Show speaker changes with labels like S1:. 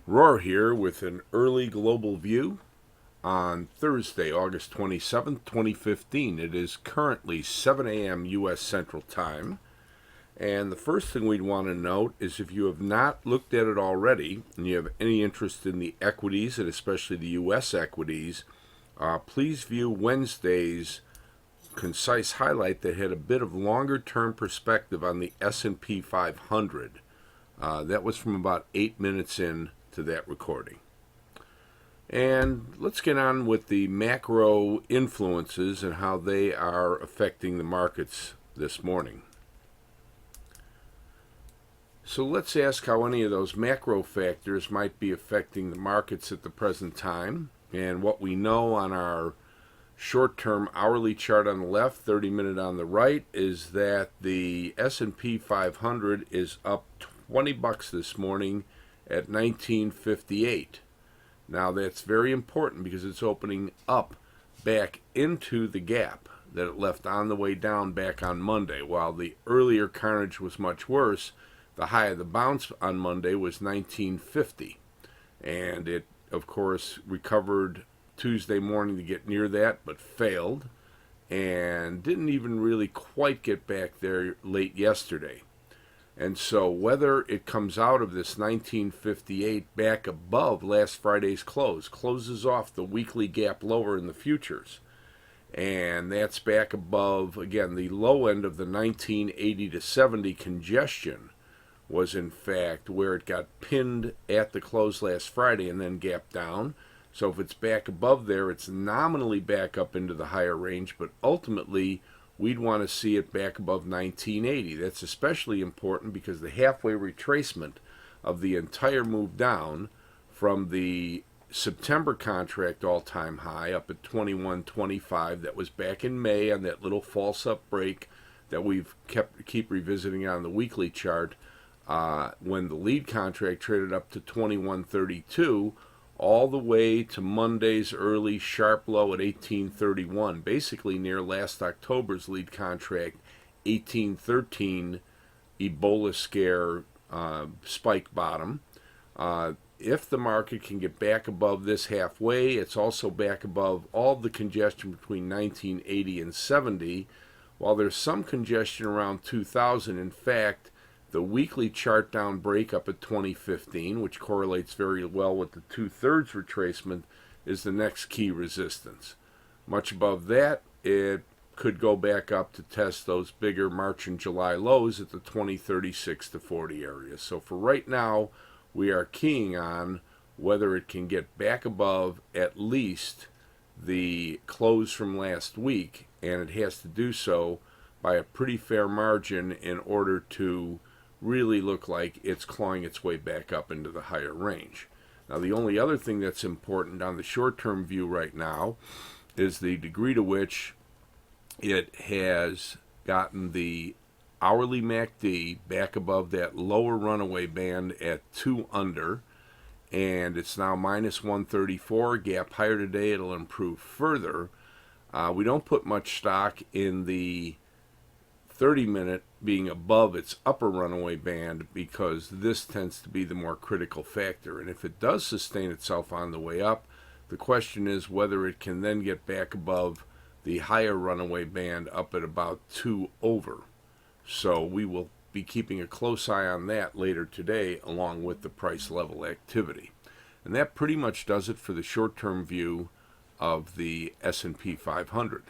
S1: Rohr here with an early global view on Thursday, August 27th, 2015. It is currently 7 a.m. U.S. Central Time. And the first thing we'd want to note is if you have not looked at it already and you have any interest in the equities and especially the U.S. equities, please view Wednesday's concise highlight that had a bit of longer-term perspective on the S&P 500. That was from about 8 minutes in to that recording. And let's get on with the macro influences and how they are affecting the markets this morning. So let's ask how any of those macro factors might be affecting the markets at the present time. And what we know on our short-term hourly chart on the left, 30-minute on the right, is that the S&P 500 is up $20 this morning at 1958. Now that's very important because it's opening up back into the gap that it left on the way down back on Monday. While the earlier carnage was much worse, the high of the bounce on Monday was 1950. And it, of course, recovered Tuesday morning to get near that, but failed, and didn't even really quite get back there late yesterday. And so whether it comes out of this 1958 back above last Friday's close, closes off the weekly gap lower in the futures, and that's back above, again, the low end of the 1980 to 70 congestion was in fact where it got pinned at the close last Friday and then gapped down. So if it's back above there, it's nominally back up into the higher range, but ultimately we'd want to see it back above 1980. That's especially important because the halfway retracement of the entire move down from the September contract all-time high up at 21.25 that was back in May on that little false up break that we've keep revisiting on the weekly chart when the lead contract traded up to 21.32 all the way to Monday's early sharp low at 18.31, basically near last October's lead contract, 18.13 Ebola scare spike bottom. If the market can get back above this halfway, it's also back above all the congestion between 1980 and 70. While there's some congestion around 2000, in fact, the weekly chart down break up at 2015, which correlates very well with the 2/3 retracement, is the next key resistance. Much above that, it could go back up to test those bigger March and July lows at the 2036 to 40 area. So for right now, we are keying on whether it can get back above at least the close from last week, and it has to do so by a pretty fair margin in order to really look like it's clawing its way back up into the higher range. Now, the only other thing that's important on the short-term view right now is the degree to which it has gotten the hourly MACD back above that lower runaway band at 2 under, and it's now minus 134, gap higher today. It'll improve further. We don't put much stock in the 30-minute being above its upper runaway band because this tends to be the more critical factor. And if it does sustain itself on the way up, the question is whether it can then get back above the higher runaway band up at about 2 over. So we will be keeping a close eye on that later today along with the price level activity. And that pretty much does it for the short-term view of the S&P 500.